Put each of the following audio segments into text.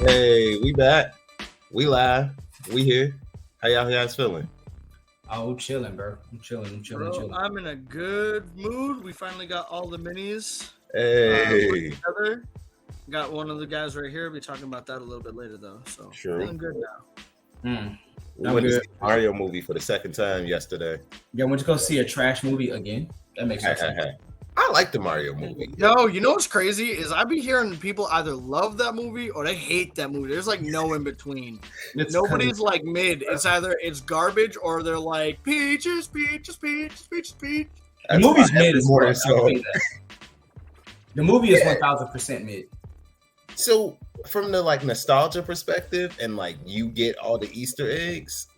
Hey, we back. We live. We here. How y'all guys feeling? Oh, chilling, bro. I'm chilling. I'm in a good mood. We finally got all the minis Hey. together. Got one of the guys right here. We'll be talking about that a little bit later, though. So feeling good now. We went to see the Mario movie for the second time yesterday. Yeah, went to go see a trash movie again. That makes sense. I like the Mario movie. Yo, you know what's crazy is I be hearing people either love that movie or they hate that movie. There's like no in between. Nobody's like mid. It's either it's garbage or they're like peaches. The movie's mid as well. The movie is 1000% mid. So from the like nostalgia perspective and like you get all the Easter eggs,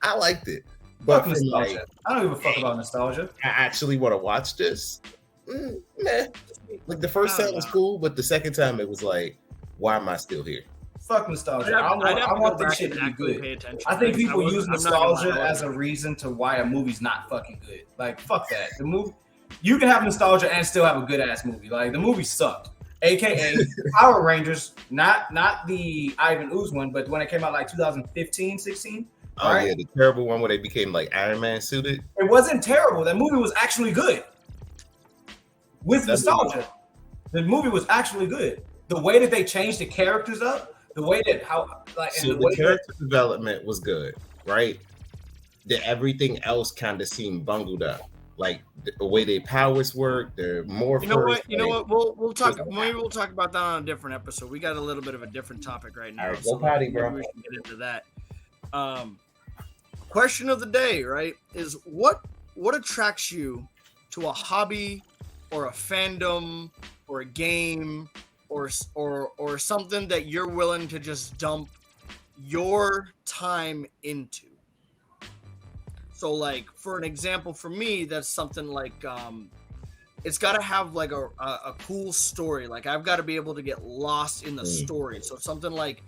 I liked it. But nostalgia. I don't give a fuck about nostalgia. I actually want to watch this. Nah. Like the first time was cool, but the second time it was like, why am I still here? Fuck nostalgia. I want this shit to be good. I think people use nostalgia as a reason to why a movie's not fucking good. Like, fuck that. The movie, you can have nostalgia and still have a good ass movie. Like the movie sucked. AKA Power Rangers, not the Ivan Ooze one, but when it came out like 2015, 16. Oh right? Yeah, the terrible one where they became like Iron Man suited. It wasn't terrible. That movie was actually good. With nostalgia, the movie was actually good. The way that they changed the characters up, the way that the character development was good, right? Everything else kind of seemed bungled up, like the way their powers work. They're more. You know what? We'll talk. Maybe we'll talk about that on a different episode. We got a little bit of a different topic right now. All right, go potty, bro. We should get into that. Question of the day, right? Is what attracts you to a hobby or a fandom or a game or something that you're willing to just dump your time into? So like for an example, for me, that's something like it's got to have like a cool story. Like I've got to be able to get lost in the story. So something like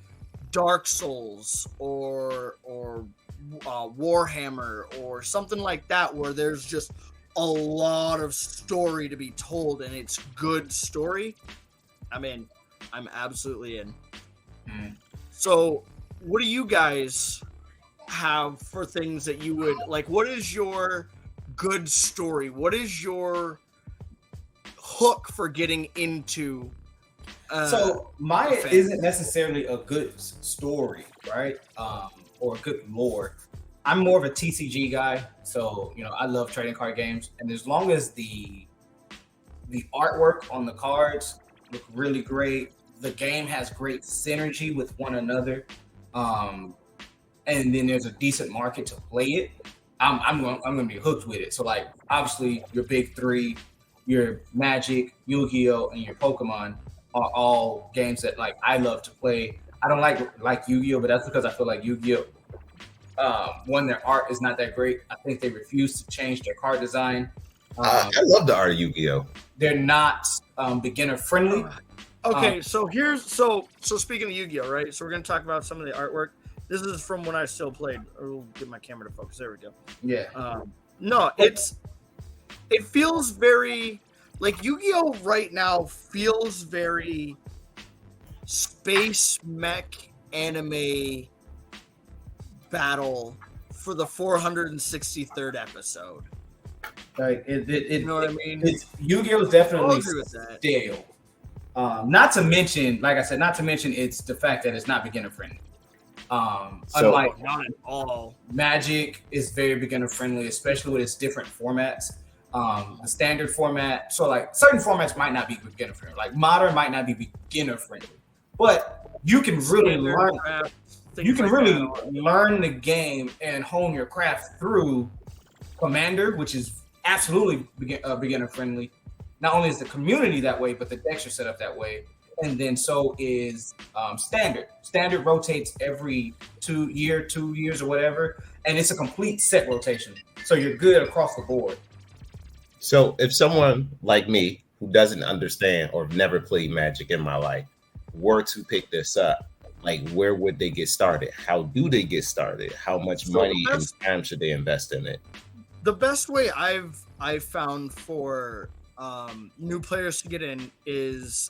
Dark Souls or Warhammer or something like that, where there's just a lot of story to be told and it's good story. I'm absolutely in. So what do you guys have for things that you would like? What is your good story? What is your hook for getting into so mine isn't necessarily a good story, right? Or a good lore. I'm more of a TCG guy, so I love trading card games, and as long as the artwork on the cards look really great, the game has great synergy with one another, and then there's a decent market to play it, I'm gonna be hooked with it. So like obviously your big three, your Magic, Yu-Gi-Oh, and your Pokemon are all games that like I love to play. I don't like Yu-Gi-Oh, but that's because I feel like Yu-Gi-Oh, one, their art is not that great. I think they refuse to change their card design. I love the art of Yu-Gi-Oh. They're not beginner friendly. Okay, so speaking of Yu-Gi-Oh, right? So we're gonna talk about some of the artwork. This is from when I still played. I'll get my camera to focus. There we go. Yeah. No, it feels very like Yu-Gi-Oh right now feels very space mech anime battle for the 463rd episode. Like you know what I mean? Yu-Gi-Oh is definitely stale. Not to mention, like I said, it's the fact that it's not beginner friendly. Unlike not at all. Magic is very beginner friendly, especially with its different formats. The standard format, so like certain formats might not be beginner friendly. Like Modern might not be beginner friendly, but you can really learn. You can really learn the game and hone your craft through Commander, which is absolutely beginner friendly. Not only is the community that way, but the decks are set up that way. And then so is Standard. Standard rotates every 2 years or whatever. And it's a complete set rotation. So you're good across the board. So if someone like me who doesn't understand or never played Magic in my life were to pick this up, like where would they get started? How do they get started? How much money and time should they invest in it? The best way I've found for new players to get in is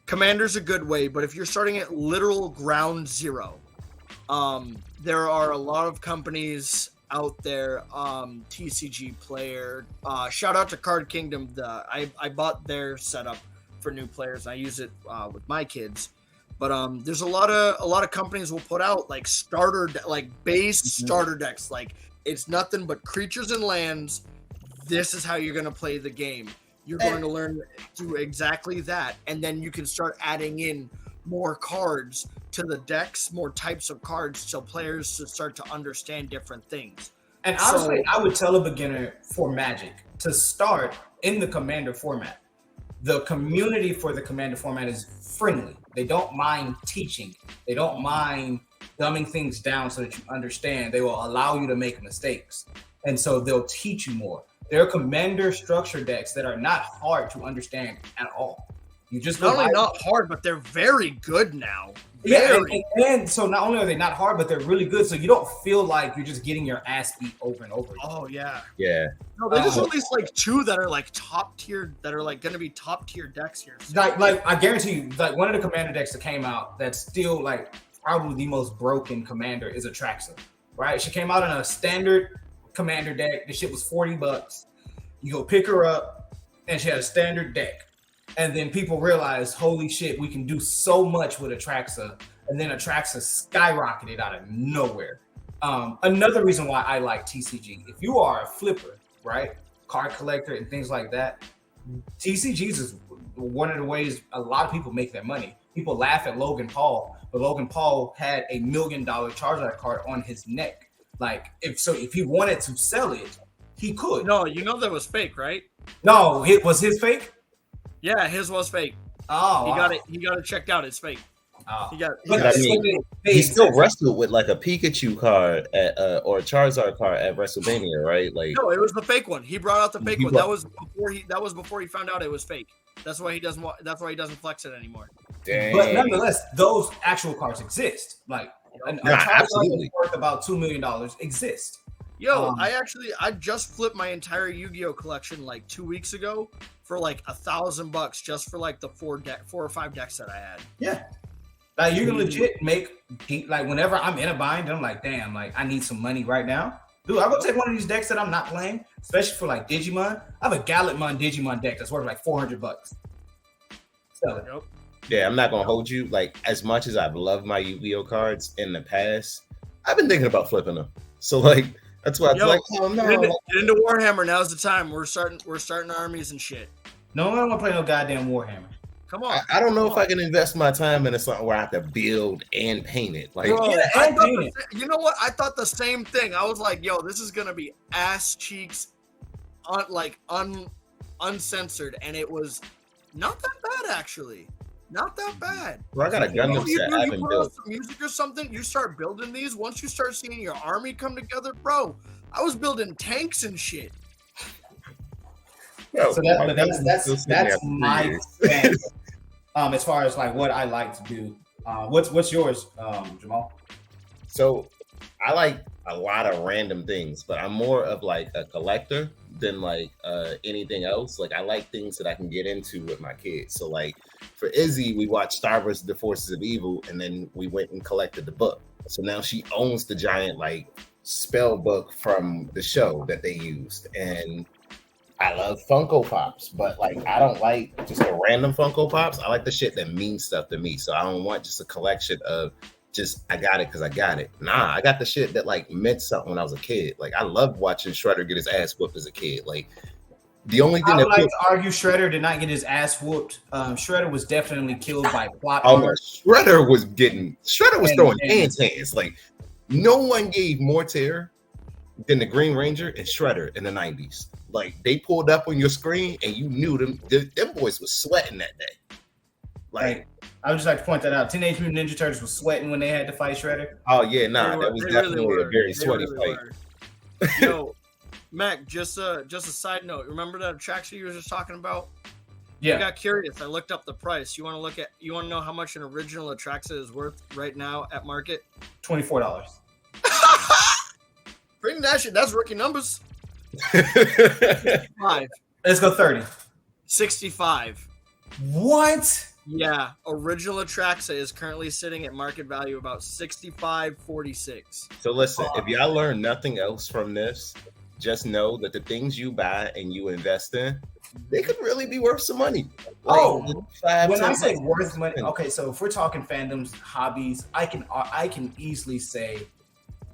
Commander's a good way, but if you're starting at literal ground zero, there are a lot of companies out there. TCG Player, shout out to Card Kingdom. I bought their setup for new players. I use it with my kids. But there's a lot of companies will put out like base starter decks. Like it's nothing but creatures and lands. This is how you're going to play the game. You're going to learn to do exactly that, and then you can start adding in more cards to the decks, more types of cards, so players to start to understand different things. And honestly, I would tell a beginner for Magic to start in the Commander format. The community for the Commander format is friendly. They don't mind teaching. They don't mind dumbing things down so that you understand. They will allow you to make mistakes. And so they'll teach you more. There are Commander structure decks that are not hard to understand at all. You just not only not hard, but they're very good now. And so not only are they not hard, but they're really good. So you don't feel like you're just getting your ass beat over and over again. Oh yeah. No, they just released like 2 that are like top tier, that are like going to be top tier decks here. So. Like I guarantee you, like one of the Commander decks that came out that's still like probably the most broken Commander is Atraxa, right? She came out in a standard Commander deck. The shit was $40. You go pick her up, and she had a standard deck. And then people realized, holy shit, we can do so much with Atraxa. And then Atraxa skyrocketed out of nowhere. Another reason why I like TCG, if you are a flipper, right, card collector and things like that, TCGs is one of the ways a lot of people make their money. People laugh at Logan Paul, but Logan Paul had $1 million Charizard card on his neck. Like, if he wanted to sell it, he could. No, you know that was fake, right? No, it was his fake? Yeah, his was fake. Oh, He got it checked out. It's fake. Oh. He still wrestled with like a Pikachu card or a Charizard card at WrestleMania, right? Like, no, it was the fake one. He brought out the fake one. That was before he found out it was fake. That's why he doesn't flex it anymore. Dang. But nonetheless, those actual cards exist. Like a Charizard worth about $2 million exist. Yo, I just flipped my entire Yu-Gi-Oh collection like 2 weeks ago for like $1,000 just for like the 4 or 5 decks that I had. Yeah, like you can legit make like whenever I'm in a bind, I'm like, damn, like I need some money right now. Dude, I'm gonna take one of these decks that I'm not playing, especially for like Digimon. I have a Gallantmon Digimon deck that's worth like $400. Sell it. Nope. Yeah, I'm not gonna hold you. Like, as much as I've loved my Yu-Gi-Oh cards in the past, I've been thinking about flipping them. So like, that's why I'm like, oh no. Get into Warhammer. Now's the time. We're starting armies and shit. No, I don't want to play no goddamn Warhammer. Come on. I don't know if I can invest my time into something where I have to build and paint it. Like, bro, you know what? I thought the same thing. I was like, yo, this is gonna be ass cheeks, uncensored, and it was not that bad actually. Not that bad. Well, I got a Gundam set I haven't built. Some music or something, you start building these. Once you start seeing your army come together, bro, I was building tanks and shit. Yo, so that's my thing. As far as like what I like to do. What's yours, Jamal? So I like a lot of random things, but I'm more of like a collector than like anything else. Like I like things that I can get into with my kids. So like for Izzy, we watched Star Wars: The Forces of Evil, and then we went and collected the book. So now she owns the giant like spell book from the show that they used. And I love Funko Pops, but like I don't like just a random Funko Pops. I like the shit that means stuff to me. So I don't want just a collection of just I got it because I got it. Nah, I got the shit that like meant something when I was a kid. Like I loved watching Shredder get his ass whooped as a kid. Like the only thing I would like to argue Shredder did not get his ass whooped. Shredder was definitely killed by plot. Shredder was throwing hands. Like no one gave more terror than the Green Ranger and Shredder in the 90s. Like they pulled up on your screen and you knew them boys was sweating that day. Like I would just like to point that out. Teenage Mutant Ninja Turtles was sweating when they had to fight Shredder. Oh yeah, that was definitely a very sweaty fight. Yo, Mac, just a side note. Remember that Atraxa you were just talking about? Yeah. I got curious. I looked up the price. You want to know how much an original Atraxa is worth right now at market? $24. Bring that shit. That's rookie numbers. 65. Let's go 30. 65. What? Yeah, original Atraxa is currently sitting at market value about $65.46. So listen, if y'all learn nothing else from this, just know that the things you buy and you invest in, they could really be worth some money. Like, when I say worth money, okay, so if we're talking fandoms, hobbies, I can easily say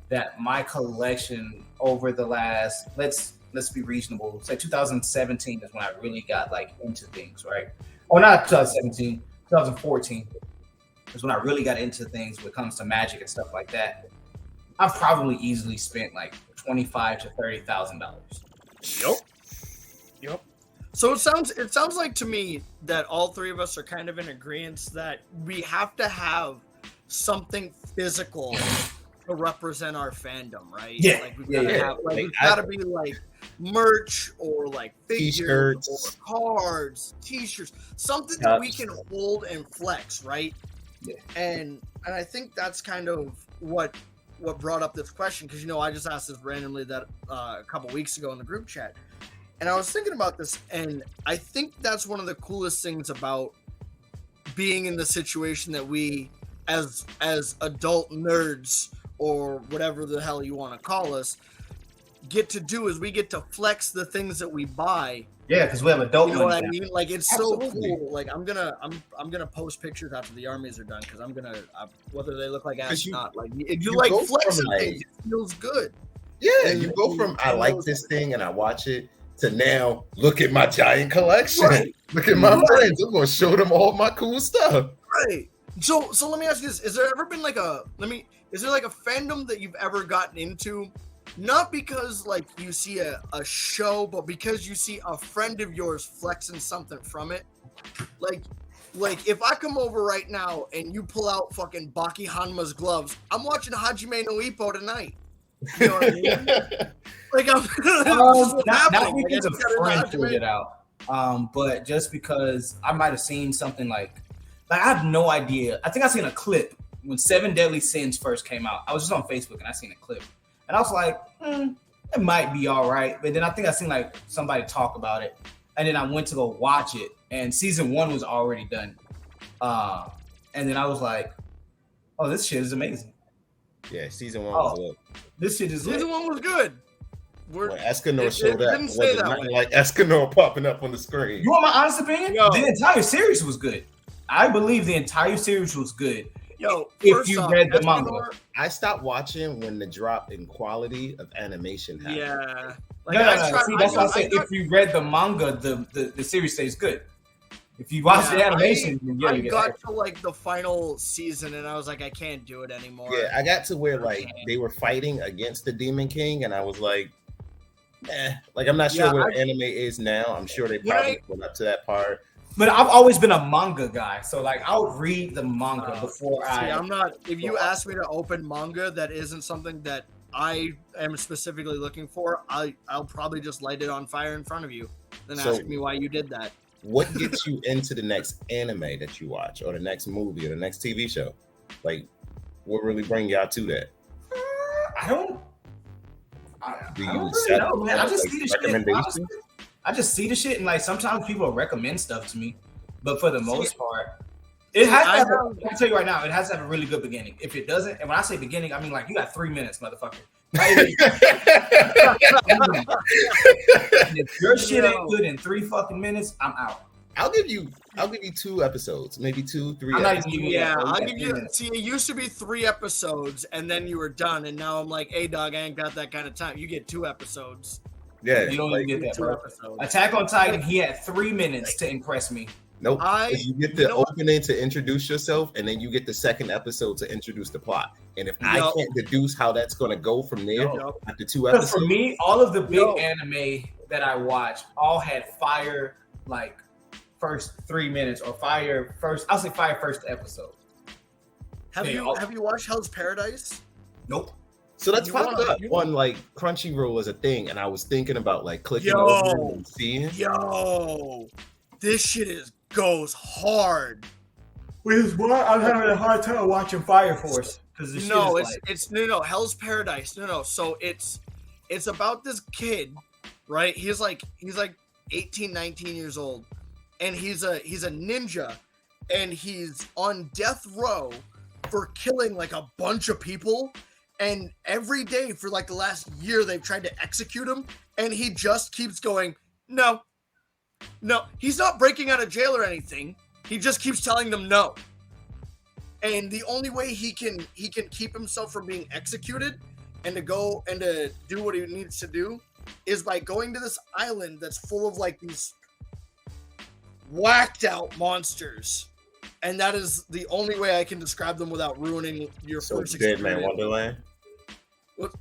that my collection over the last, let's be reasonable, say 2017 is when I really got like into things, right? Or not 2017, 2014 is when I really got into things when it comes to magic and stuff like that. I've probably easily spent like $25,000 to $30,000. Yep. So it sounds like to me that all three of us are kind of in agreement that we have to have something physical to represent our fandom, right? Yeah. Like we've gotta have, like it's gotta be like merch or like figures or cards, t-shirts, something that we can hold and flex, right? Yeah. And I think that's kind of what brought up this question, because I just asked this randomly that a couple weeks ago in the group chat, and I was thinking about this, and I think that's one of the coolest things about being in the situation that we as adult nerds or whatever the hell you want to call us get to do, is we get to flex the things that we buy. Yeah, because we have adult money. You know what I mean? Like it's Absolutely. So cool. Like I'm gonna post pictures after the armies are done, because I'm gonna whether they look like ass or not. Like if you like flexing things, it feels good. Yeah, and you go from I like this thing and I watch it to now look at my giant collection. Right. Look at my friends. I'm gonna show them all my cool stuff. Right. So let me ask you this: is there ever been like a fandom that you've ever gotten into? Not because like you see a show, but because you see a friend of yours flexing something from it. Like if I come over right now and you pull out fucking Baki Hanma's gloves, I'm watching Hajime no Ippo tonight. You know what I mean? Like I'm not because a friend pulled it out. But just because I might have seen something like I have no idea. I think I seen a clip when 7 Deadly Sins first came out. I was just on Facebook and I seen a clip. And I was like, it might be all right. But then I think I seen like somebody talk about it. And then I went to go watch it. And season 1 was already done. And then I was like, oh, this shit is amazing. Yeah, season 1 was good. This shit is Season 1 was good. When Escanor showed up, it wasn't nothing like Escanor popping up on the screen. You want my honest opinion? The entire series was good. I believe the entire series was good. If you read the manga. I stopped watching when the drop in quality of animation happened. Yeah. Like, no. See, that's why I said if you read the manga, the series stays good. If you watch the animation, I got to like the final season and I was like, I can't do it anymore. Yeah, I got to where like they were fighting against the Demon King, and I was like, like I'm not sure where anime is now. I'm sure they probably went up to that part. But I've always been a manga guy, so like I would read the manga before I'm not. If you ask me to open manga that isn't something that I am specifically looking for, I'll probably just light it on fire in front of you, then ask me why you did that. What gets you into the next anime that you watch, or the next movie, or the next TV show? Like, what really bring y'all to that? I don't really know, man. I just see the shit. I just see the shit, and like sometimes people recommend stuff to me, but for the most part, it has to have. I'll tell you right now, it has to have a really good beginning. If it doesn't, and when I say beginning, I mean like you got 3 minutes, motherfucker. If your shit ain't good in 3 fucking minutes, I'm out. I'll give you 2 episodes, maybe 2, 3. I'll give you. See, it used to be 3 episodes, and then you were done, and now I'm like, hey, dog, I ain't got that kind of time. You get 2 episodes. Yeah, you don't even get that, bro. Attack on Titan, he had 3 minutes to impress me. Nope. You get the opening to introduce yourself, and then you get the second episode to introduce the plot. And if I can't deduce how that's going to go from there after 2 episodes, for me, all of the big anime that I watch all had fire like first 3 minutes or fire first. I'll say fire first episode. Have you watched Hell's Paradise? Nope. So that's popped up on like Crunchyroll as a thing, and I was thinking about like clicking over and seeing. This shit goes hard. Which is why I'm having a hard time watching Fire Force. It's Hell's Paradise. So it's about this kid, right? He's like 18, 19 years old, and he's a ninja, and he's on death row for killing like a bunch of people. And every day for like the last year, they've tried to execute him, and he just keeps going, no. He's not breaking out of jail or anything. He just keeps telling them no. And the only way he can keep himself from being executed and to go and to do what he needs to do is by going to this island that's full of like these whacked out monsters. And that is the only way I can describe them without ruining your first experience. Dead Man Wonderland?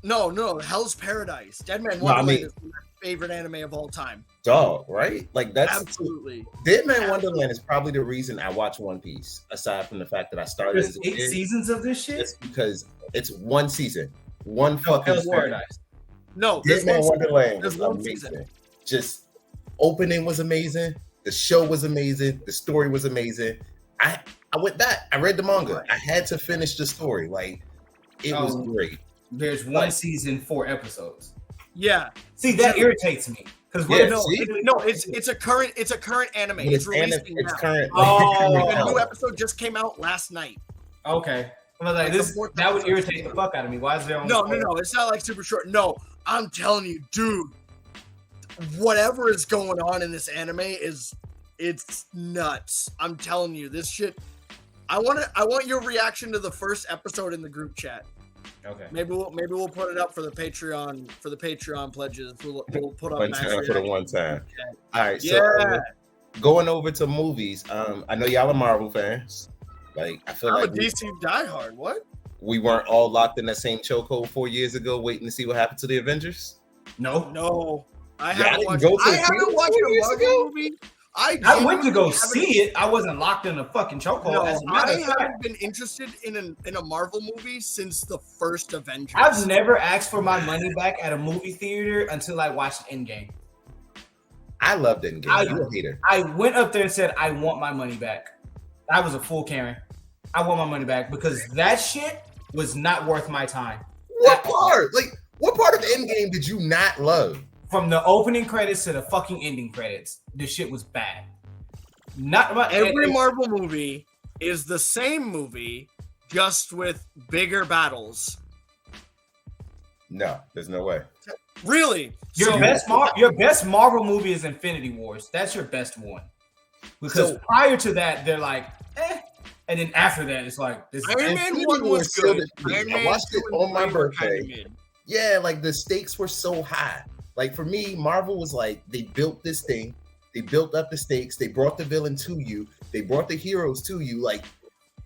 No, Hell's Paradise. Dead Man Wonderland is my favorite anime of all time. Dog, right? Like that's absolutely. Dead Man Wonderland is probably the reason I watch One Piece, aside from the fact that I started. There's 8 seasons of this shit? It's because it's one season. One fucking Hell's Paradise. No, Dead Man Wonderland was one amazing. season. Just opening was amazing. The show was amazing. The story was amazing. I went back. I read the manga. I had to finish the story. Like it was great. There's one season, 4 episodes. Yeah. See, that irritates me. Because it's a current anime. It's releasing now. Current. The new episode just came out last night. Okay. Like that would irritate the fuck out of me. Why is there only No, it's not like super short. No, I'm telling you, dude, whatever is going on in this anime it's nuts. I'm telling you, this shit. I want your reaction to the first episode in the group chat. Okay. Maybe we'll put it up for the Patreon pledges. We'll put up one time for the one time. All right. So yeah. Going over to movies. I know y'all are Marvel fans. Like I feel I'm like a DC diehard. What? We weren't all locked in that same chokehold 4 years ago, waiting to see what happened to the Avengers. No. I haven't watched a Marvel movie. I went to go see it. I wasn't locked in a fucking chokehold. No, I haven't been interested in a Marvel movie since the first Avengers. I've never asked for my money back at a movie theater until I watched Endgame. I loved Endgame. You're a hater. I went up there and said, I want my money back. I was a fool, Karen. I want my money back because that shit was not worth my time. What part? Like, what part of Endgame did you not love? From the opening credits to the fucking ending credits, this shit was bad. Every Marvel movie is the same movie, just with bigger battles. No, there's no way. Really? Your best Marvel movie is Infinity Wars. That's your best one. Because prior to that, they're like, and then after that, it's like this. Iron Man 1 was good. I watched it on my birthday. Yeah, like the stakes were so high. Like for me, Marvel was like, they built this thing, they built up the stakes, they brought the villain to you, they brought the heroes to you. Like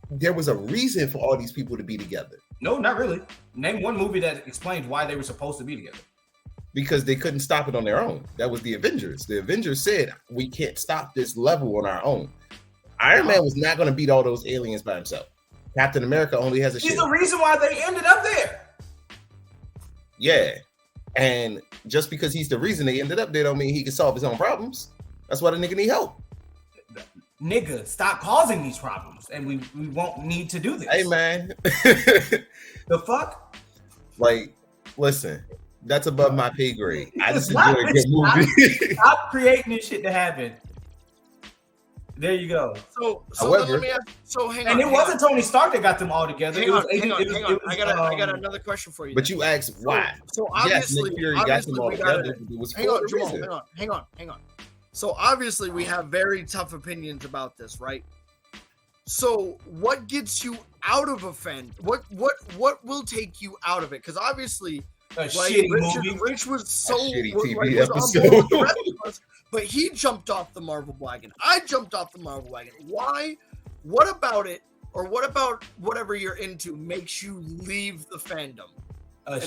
there was a reason for all these people to be together. No, not really. Name one movie that explains why they were supposed to be together. Because they couldn't stop it on their own. That was the Avengers. The Avengers said, we can't stop this level on our own. Iron Man was not going to beat all those aliens by himself. Captain America only has a shield. He's the reason why they ended up there. Yeah. And just because he's the reason they ended up there don't mean he can solve his own problems. That's why the nigga need help. Nigga, stop causing these problems and we won't need to do this. Hey, man. The fuck? Like, listen, that's above my pay grade. I just enjoy a good movie. Stop creating this shit to happen. There you go. So however, let me ask, hang on. And it wasn't Tony Stark that got them all together. Hang on. I got another question for you. But you asked why. So obviously, Nick Fury got them all together. Hang on. So obviously, we have very tough opinions about this, right? So what gets you out of a fandom? What will take you out of it? Because obviously, shitty movie. Rich was so shitty TV was episode. on board with the rest of us, but he jumped off the Marvel wagon. I jumped off the Marvel wagon. Why? What about it, or what about whatever you're into makes you leave the fandom? A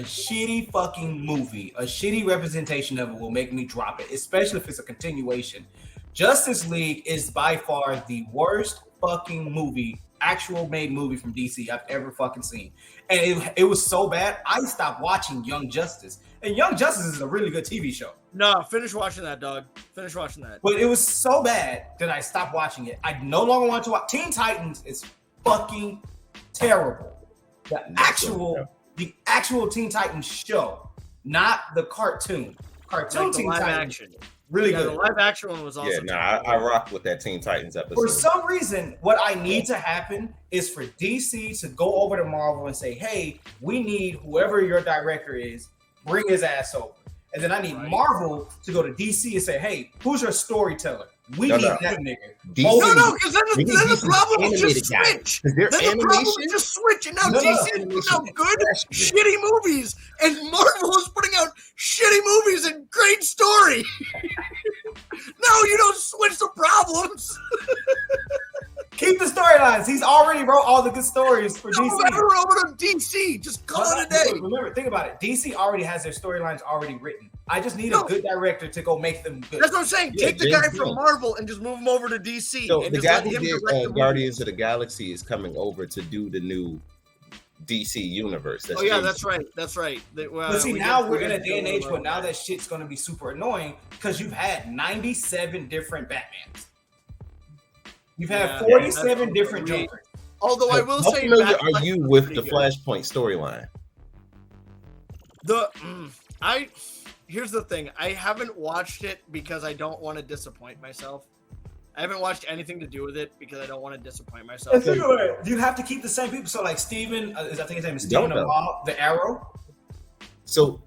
shitty fucking movie, a shitty representation of it will make me drop it, especially if it's a continuation. Justice League is by far the worst fucking movie, actual made movie from DC I've ever fucking seen. And it was so bad, I stopped watching Young Justice. And Young Justice is a really good TV show. No, finish watching that, dog. Finish watching that. But it was so bad that I stopped watching it. I no longer want to watch. Teen Titans is fucking terrible. The actual Teen Titans show, not the cartoon. Cartoon like Teen live Titans. action. Really Yeah, good. the live action one was also. Yeah, no, I rock with that Teen Titans episode. For some reason, what I need to happen is for DC to go over to Marvel and say, "Hey, we need whoever your director is, bring his ass over." And then I need Marvel to go to DC and say, "Hey, who's your storyteller? We need that nigga." DC, No, because then the problem is just switch. Then the problem is just switch, and now DC is putting out good, shitty movies, and Marvel is putting out shitty movies and great story. No, you don't switch the problems. Keep the storylines. He's already wrote all the good stories for DC. Never over to DC. Just call it a day. Remember, think about it. DC already has their storylines already written. I just need a good director to go make them good. That's what I'm saying. Take the guy from Marvel and just move him over to DC. So and the just guy let who him did direct the Guardians of the Galaxy is coming over to do the new DC universe. That's right. That's right. But see, now we're in a day and age where now that shit's going to be super annoying because you've had 97 different Batmans. You've had 47 different Jokers. Although I will say, how familiar are you with the Flashpoint storyline? Here's the thing. I haven't watched it because I don't want to disappoint myself. I haven't watched anything to do with it because I don't want to disappoint myself. You have to keep the same people. So, like Steven, I think his name is Steven Amell, the Arrow. So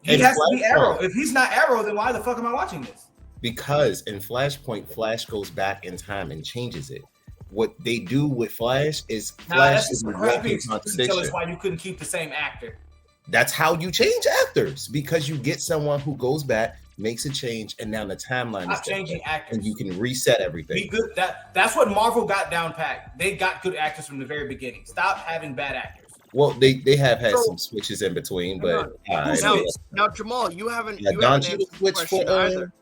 he has to be Arrow. If he's not Arrow, then why the fuck am I watching this? Because in Flashpoint, Flash goes back in time and changes it. What they do with Flash is Flash is a walking contradiction. Tell us why you couldn't keep the same actor. That's how you change actors, because you get someone who goes back, makes a change, and now the timeline is changing actors, and you can reset everything. Be good. That's what Marvel got down pat. They got good actors from the very beginning. Stop having bad actors. Well, they have had some switches in between, but now Jamal, you haven't. Yeah, you haven't answered the switch question for either.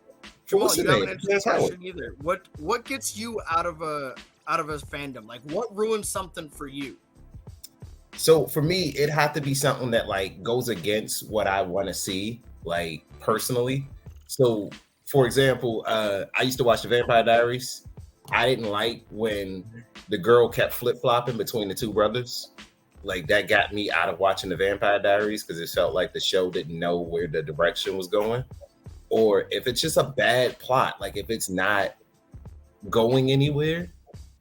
Jamal, you haven't answered the Howard. question either. What gets you out of a fandom? Like, what ruins something for you? So for me, it had to be something that like goes against what I want to see, like personally. So, for example, I used to watch the Vampire Diaries. I didn't like when the girl kept flip-flopping between the two brothers. Like, that got me out of watching the Vampire Diaries because it felt like the show didn't know where the direction was going. Or if it's just a bad plot, like if it's not going anywhere.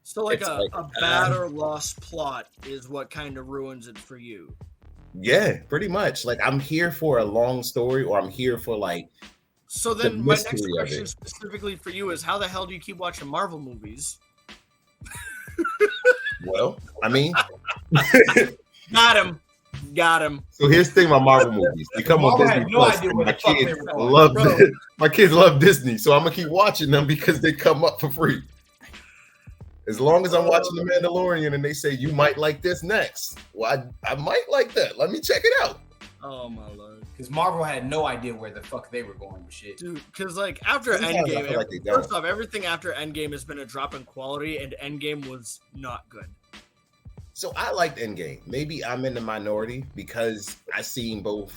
So like a bad or lost plot is what kind of ruins it for you. Yeah, pretty much. Like, I'm here for a long story, or I'm here for like. So then my next question specifically for you is, how the hell do you keep watching Marvel movies? Well, I mean. Got him. So here's the thing about Marvel movies. They come on Disney Plus, and my kids love Disney, so I'm gonna keep watching them because they come up for free. As long as I'm watching The Mandalorian and they say you might like this next, well, I might like that. Let me check it out. Oh my lord! Because Marvel had no idea where the fuck they were going with shit, dude. Because like after Endgame, first off, everything after Endgame has been a drop in quality, and Endgame was not good. So I liked Endgame. Maybe I'm in the minority because I seen both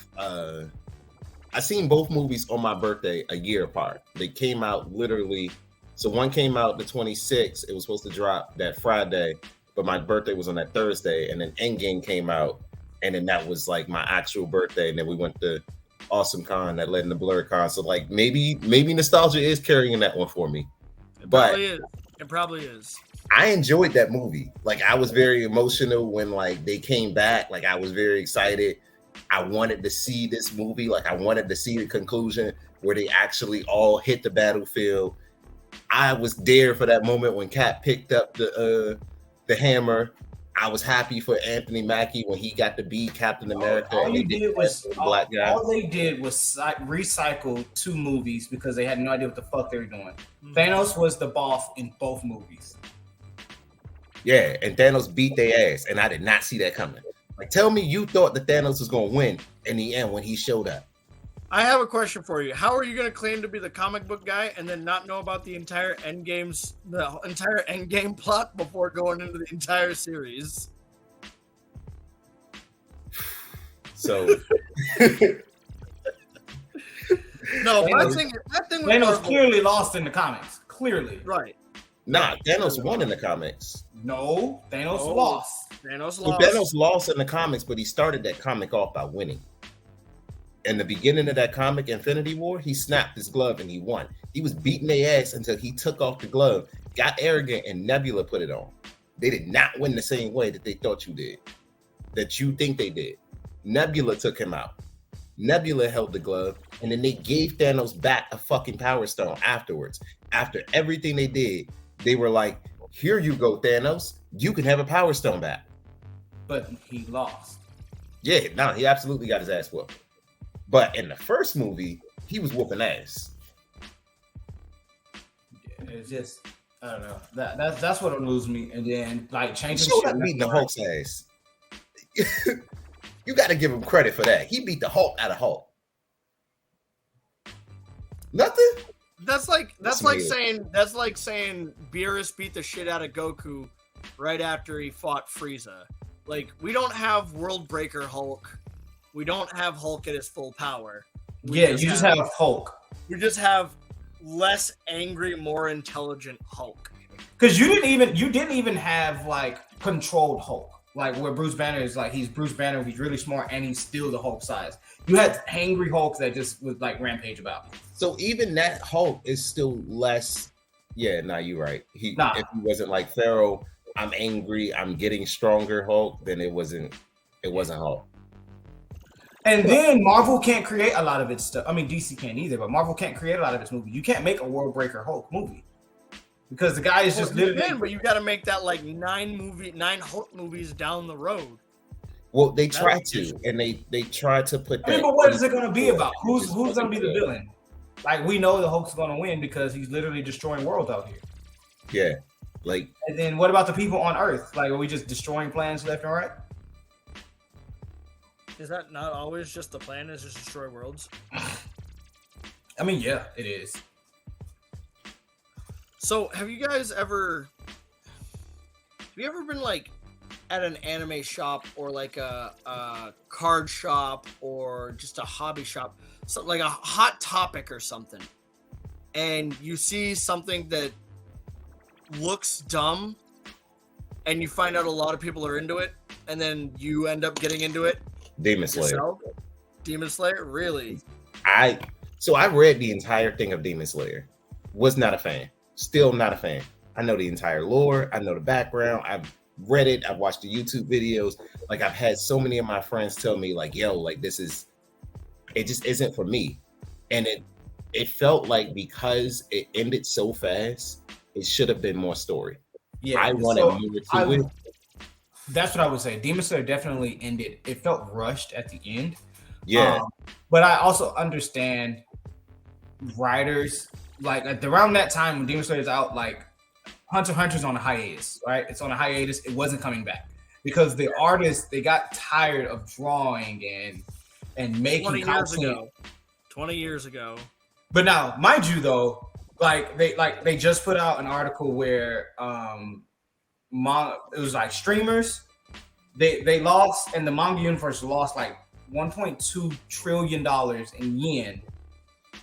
movies on my birthday a year apart. They came out literally. So one came out the 26th. It was supposed to drop that Friday, but my birthday was on that Thursday. And then Endgame came out, and then that was like my actual birthday. And then we went to Awesome Con that led into Blerd Con. So like maybe nostalgia is carrying that one for me. It probably is. I enjoyed that movie. Like, I was very emotional when like they came back. Like, I was very excited. I wanted to see this movie. Like, I wanted to see the conclusion where they actually all hit the battlefield. I was there for that moment when Cap picked up the hammer. I was happy for Anthony Mackie when he got to be Captain America. All they did was recycle two movies because they had no idea what the fuck they were doing. Thanos was the boss in both movies. Yeah, and Thanos beat their ass, and I did not see that coming. Like, tell me you thought that Thanos was going to win in the end when he showed up. I have a question for you. How are you going to claim to be the comic book guy and then not know about the entire Endgame plot before going into the entire series? So, no, my thing was Thanos clearly lost in the comics. Clearly, right? Nah, Thanos won in the comics. No, Thanos lost. Thanos lost in the comics, but he started that comic off by winning. in the beginning of that comic, Infinity War, he snapped his glove and he won. He was beating their ass until he took off the glove, got arrogant, and Nebula put it on. They did not win the same way that they thought you did, that you think they did. Nebula took him out. Nebula held the glove, and then they gave Thanos back a fucking Power Stone afterwards. After everything they did, they were like, here you go, Thanos. You can have a Power Stone back. But he lost. Yeah, no, he absolutely got his ass whooped. But in the first movie, he was whooping ass. Yeah, it's just, I don't know. That's what will lose me. And then, like, changing shit. Beating the Hulk's ass. You got to give him credit for that. He beat the Hulk out of Hulk. Nothing. That's like saying Beerus beat the shit out of Goku right after he fought Frieza. Like, we don't have World Breaker Hulk. We don't have Hulk at his full power. You just have Hulk. We just have less angry, more intelligent Hulk. Because you didn't even have like controlled Hulk. Like where Bruce Banner is like he's Bruce Banner, he's really smart, and he's still the Hulk size. You had angry Hulk that just was like rampage about. So even that Hulk is still less. Yeah, you're right. If he wasn't like Pharaoh, I'm angry, I'm getting stronger Hulk, then it wasn't Hulk. And then Marvel can't create a lot of its stuff. I mean, DC can't either, but Marvel can't create a lot of its movies. You can't make a World Breaker Hulk movie. Because the guy is just literally. But you got to make that like 9 Hulk movies down the road. Well, they tried to, and they tried to put. I mean, but what is it going to be about? Who's going to be the villain? Like we know the Hulk's going to win because he's literally destroying worlds out here. Yeah, like. And then what about the people on Earth? Like, are we just destroying planets left and right? Is that not always just the plan? Is just destroy worlds? I mean, yeah, it is. So, have you ever been like at an anime shop or like a card shop or just a hobby shop, so like a Hot Topic or something, and you see something that looks dumb, and you find out a lot of people are into it, and then you end up getting into it? Demon Slayer. Yourself? Demon Slayer, really? I read the entire thing of Demon Slayer. Was not a fan. Still not a fan. I know the entire lore. I know the background. I've read it. I've watched the YouTube videos. Like I've had so many of my friends tell me like, yo, like it just isn't for me. And it felt like because it ended so fast, it should have been more story. Yeah, I wanted more to it. That's what I would say. Demon Slayer definitely ended. It felt rushed at the end. Yeah. But I also understand writers like around that time when Demon Slayer is out, like Hunter x Hunter's on a hiatus, right? It's on a hiatus. It wasn't coming back because the artists, they got tired of drawing and making 20 years ago. But now, mind you, though, they just put out an article where it was like streamers they lost, and the manga universe lost like $1.2 trillion in yen,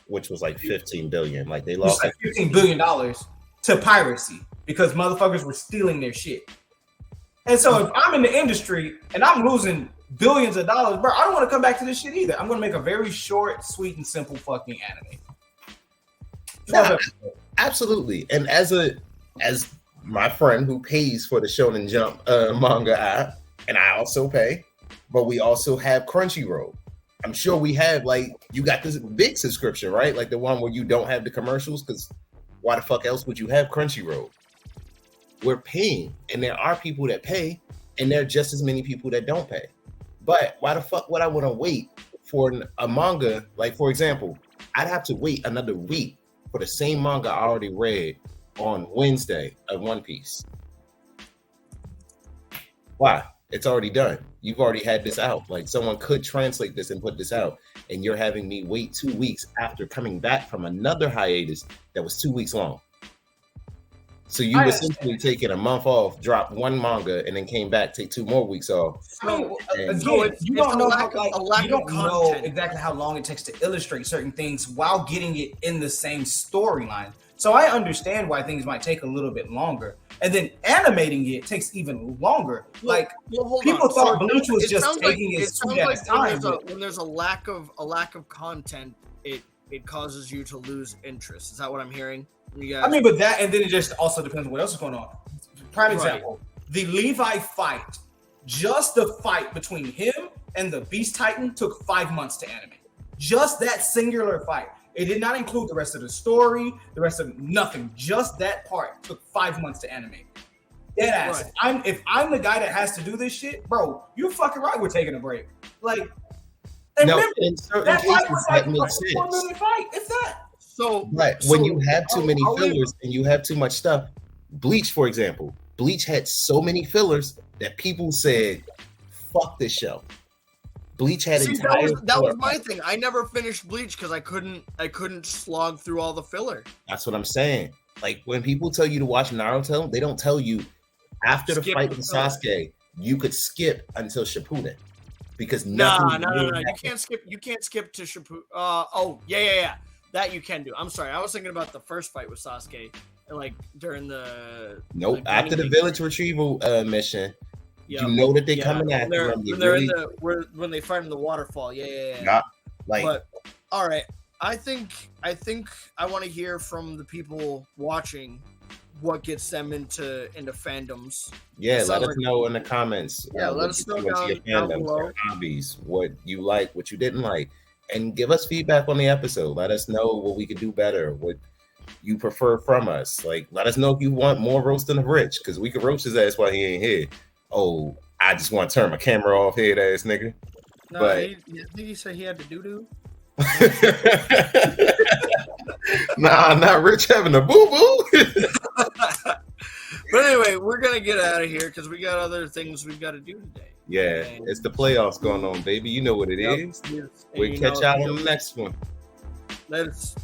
which was like 15 billion. Like they lost like $15 billion to piracy because motherfuckers were stealing their shit. And so if I'm in the industry and I'm losing billions of dollars, bro, I don't want to come back to this shit either. I'm going to make a very short, sweet, and simple fucking anime. Yeah, absolutely. And as my friend who pays for the Shonen Jump manga app, and I also pay, but we also have Crunchyroll. I'm sure we have, like, you got this big subscription, right? Like the one where you don't have the commercials, because why the fuck else would you have Crunchyroll? We're paying, and there are people that pay, and there are just as many people that don't pay. But why the fuck would I want to wait for a manga? Like, for example, I'd have to wait another week for the same manga I already read on Wednesday of One Piece. Why? It's already done. You've already had this out. Like someone could translate this and put this out, and you're having me wait 2 weeks after coming back from another hiatus that was 2 weeks long. So you essentially taking a month off, dropped one manga, and then came back, take 2 more weeks off. So you don't know exactly how long it takes to illustrate certain things while getting it in the same storyline. So I understand why things might take a little bit longer. And then animating it takes even longer. People thought Bleach was just taking its sweet ass time. When there's a lack of content, it causes you to lose interest. Is that what I'm hearing? I mean, but that, and then it just also depends on what else is going on. Prime example, the Levi fight, just the fight between him and the Beast Titan took 5 months to animate. Just that singular fight. It did not include the rest of the story, the rest of nothing. Just that part took 5 months to animate. Deadass. Right. If I'm the guy that has to do this shit, bro, you're fucking right. We're taking a break. Like, and no, remember, in certain cases that makes sense. 1 minute fight. It's that. So, when you have too many fillers and you have too much stuff, Bleach, for example, Bleach had so many fillers that people said, "Fuck this show." Bleach had that was my thing. I never finished Bleach because I couldn't slog through all the filler. That's what I'm saying. Like when people tell you to watch Naruto, they don't tell you after the fight with Sasuke, you could skip until Shippuden. Because no. You can't skip to Shippuden. Yeah. That you can do. I'm sorry. I was thinking about the first fight with Sasuke, like during the after the village retrieval mission. Yep. You know that they're coming after them. When they fight in the waterfall. Yeah. But all right. I think I want to hear from the people watching what gets them into fandoms. Yeah, let us know in the comments. Yeah, let us know down below. Hobbies, what you like, what you didn't like, and give us feedback on the episode. Let us know what we could do better, what you prefer from us. Like, let us know if you want more roasting of Rich, because we could roast his ass while he ain't here. Oh, I just want to turn my camera off, head ass nigga. No, but I think he said he had to do. Nah, not Rich having a boo-boo. But anyway, we're going to get out of here because we got other things we've got to do today. Yeah, it's the playoffs going on, baby. You know what it is. We'll catch y'all on the next one. Let's